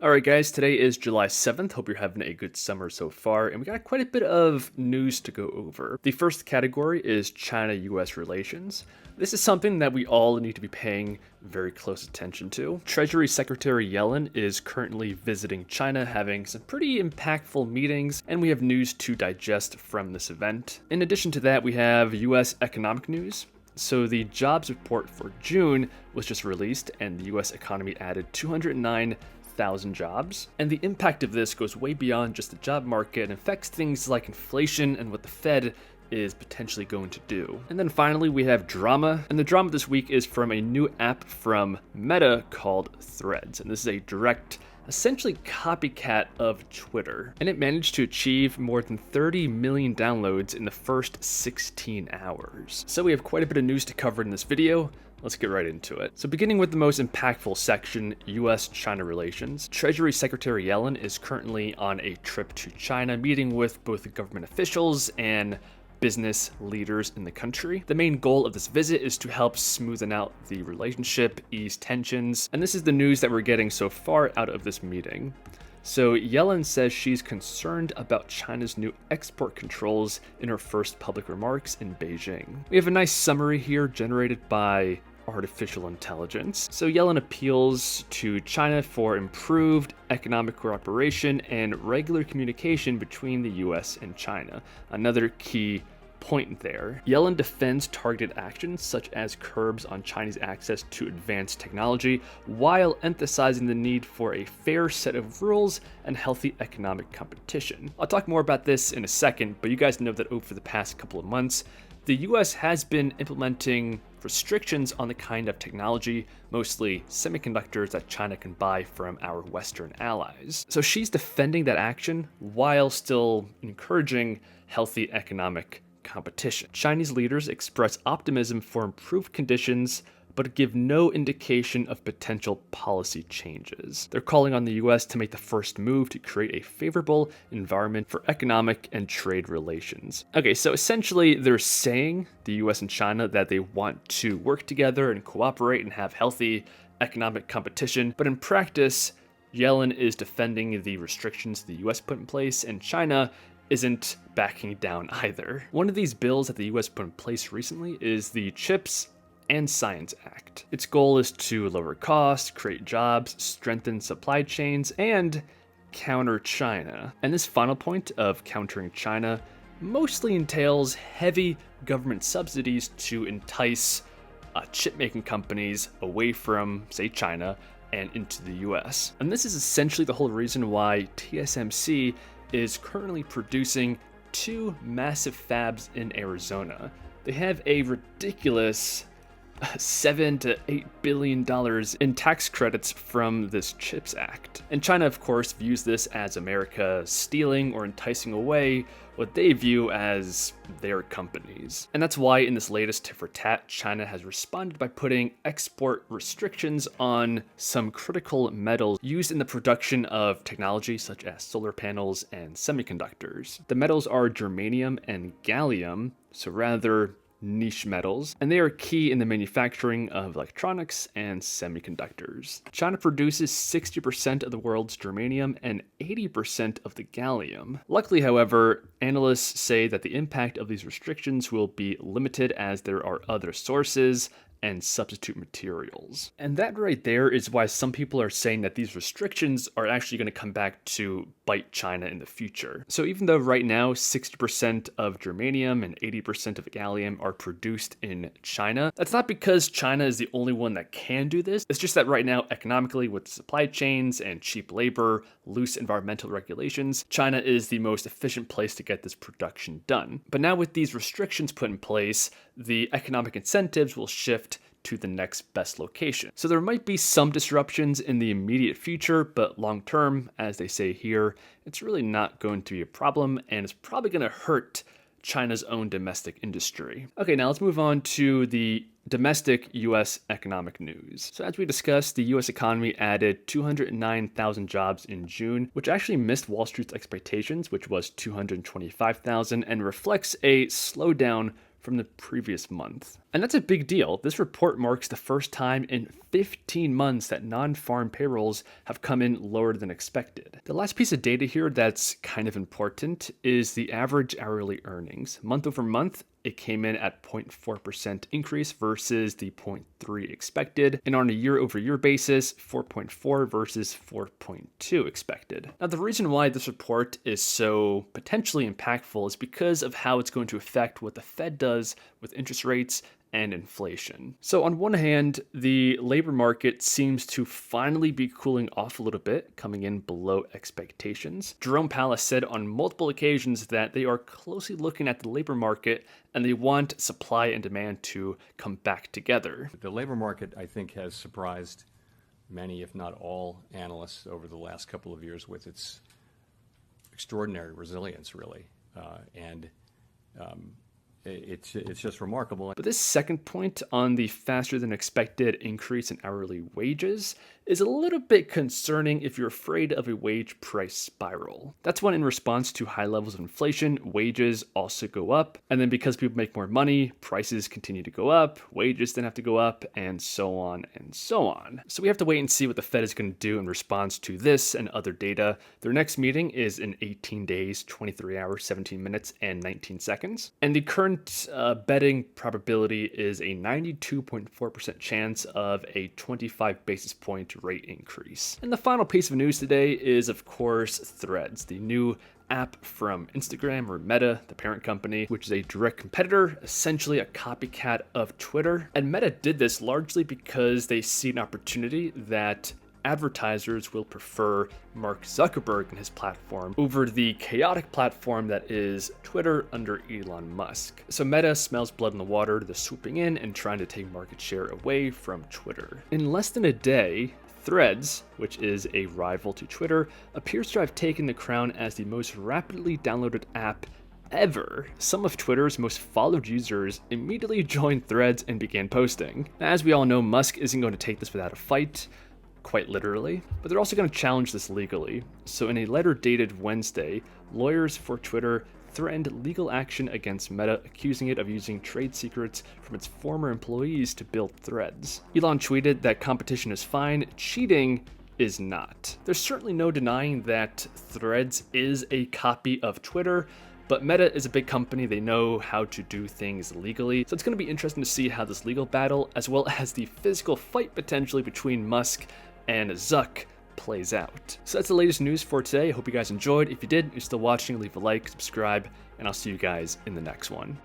Alright guys, today is July 7th. Hope you're having a good summer so far, and we got quite a bit of news to go over. The first category is China-US relations. This is something that we all need to be paying very close attention to. Treasury Secretary Yellen is currently visiting China, having some pretty impactful meetings, and we have news to digest from this event. In addition to that, we have US economic news. So the jobs report for June was just released, and the US economy added 209,000 jobs. And the impact of this goes way beyond just the job market and affects things like inflation and what the Fed is potentially going to do. And then finally, we have drama. And the drama this week is from a new app from Meta called Threads. And this is a direct, essentially copycat of Twitter. And it managed to achieve more than 30 million downloads in the first 16 hours. So we have quite a bit of news to cover in this video. Let's get right into it. So beginning with the most impactful section, US-China relations. Treasury Secretary Yellen is currently on a trip to China, meeting with both government officials and business leaders in the country. The main goal of this visit is to help smoothen out the relationship, ease tensions, and this is the news that we're getting so far out of this meeting. So Yellen says she's concerned about China's new export controls in her first public remarks in Beijing. We have a nice summary here generated by artificial intelligence. So Yellen appeals to China for improved economic cooperation and regular communication between the US and China. Another key point there. Yellen defends targeted actions such as curbs on Chinese access to advanced technology, while emphasizing the need for a fair set of rules and healthy economic competition. I'll talk more about this in a second, but you guys know that over the past couple of months, the US has been implementing restrictions on the kind of technology, mostly semiconductors, that China can buy from our Western allies. So she's defending that action while still encouraging healthy economic competition. Chinese leaders express optimism for improved conditions, but give no indication of potential policy changes. They're calling on the US to make the first move to create a favorable environment for economic and trade relations. Okay, so essentially they're saying, the US and China, that they want to work together and cooperate and have healthy economic competition, but in practice, Yellen is defending the restrictions the US put in place, and China isn't backing down either. One of these bills that the US put in place recently is the CHIPS and Science Act. Its goal is to lower costs, create jobs, strengthen supply chains, and counter China. And this final point of countering China mostly entails heavy government subsidies to entice chip-making companies away from, say, China and into the US. And this is essentially the whole reason why TSMC is currently producing 2 massive fabs in Arizona. They have a ridiculous $7 to $8 billion in tax credits from this CHIPS Act. And China, of course, views this as America stealing or enticing away what they view as their companies. And that's why in this latest tit for tat, China has responded by putting export restrictions on some critical metals used in the production of technology such as solar panels and semiconductors. The metals are germanium and gallium, so rather niche metals, and they are key in the manufacturing of electronics and semiconductors. China produces 60% of the world's germanium and 80% of the gallium. Luckily, however, analysts say that the impact of these restrictions will be limited as there are other sources and substitute materials. And that right there is why some people are saying that these restrictions are actually going to come back to bite China in the future. So even though right now 60% of germanium and 80% of gallium are produced in China, that's not because China is the only one that can do this. It's just that right now, economically, with supply chains and cheap labor, loose environmental regulations, China is the most efficient place to get this production done. But now with these restrictions put in place, the economic incentives will shift to the next best location. So there might be some disruptions in the immediate future, but long term, as they say here, it's really not going to be a problem, and it's probably going to hurt China's own domestic industry. Okay, now let's move on to the domestic US economic news. So as we discussed, the US economy added 209,000 jobs in June, which actually missed Wall Street's expectations, which was 225,000, and reflects a slowdown from the previous month. And that's a big deal. This report marks the first time in 15 months that non-farm payrolls have come in lower than expected. The last piece of data here that's kind of important is the average hourly earnings. Month over month, it came in at 0.4% increase versus the 0.3 expected. And on a year over year basis, 4.4 versus 4.2 expected. Now, the reason why this report is so potentially impactful is because of how it's going to affect what the Fed does with interest rates and inflation. So on one hand, the labor market seems to finally be cooling off a little bit, coming in below expectations. Jerome Powell said on multiple occasions that they are closely looking at the labor market and they want supply and demand to come back together. The labor market, I think, has surprised many, if not all, analysts over the last couple of years with its extraordinary resilience, really. It's just remarkable. But this second point on the faster than expected increase in hourly wages is a little bit concerning if you're afraid of a wage price spiral. That's when, in response to high levels of inflation, wages also go up. And then because people make more money, prices continue to go up, wages then have to go up, and so on and so on. So we have to wait and see what the Fed is going to do in response to this and other data. Their next meeting is in 18 days, 23 hours, 17 minutes, and 19 seconds. And the current betting probability is a 92.4% chance of a 25 basis point rate increase. And the final piece of news today is, of course, Threads, the new app from Instagram, or Meta, the parent company, which is a direct competitor, essentially a copycat of Twitter. And Meta did this largely because they see an opportunity that advertisers will prefer Mark Zuckerberg and his platform over the chaotic platform that is Twitter under Elon Musk. So Meta smells blood in the water, they're swooping in and trying to take market share away from Twitter. In less than a day, Threads, which is a rival to Twitter, appears to have taken the crown as the most rapidly downloaded app ever. Some of Twitter's most followed users immediately joined Threads and began posting. Now, as we all know, Musk isn't going to take this without a fight, quite literally, but they're also going to challenge this legally. So in a letter dated Wednesday, lawyers for Twitter threatened legal action against Meta, accusing it of using trade secrets from its former employees to build Threads. Elon tweeted that competition is fine, cheating is not. There's certainly no denying that Threads is a copy of Twitter, but Meta is a big company, they know how to do things legally, so it's going to be interesting to see how this legal battle, as well as the physical fight potentially between Musk and Zuck, plays out. So that's the latest news for today. I hope you guys enjoyed. If you did, you're still watching, leave a like, subscribe, and I'll see you guys in the next one.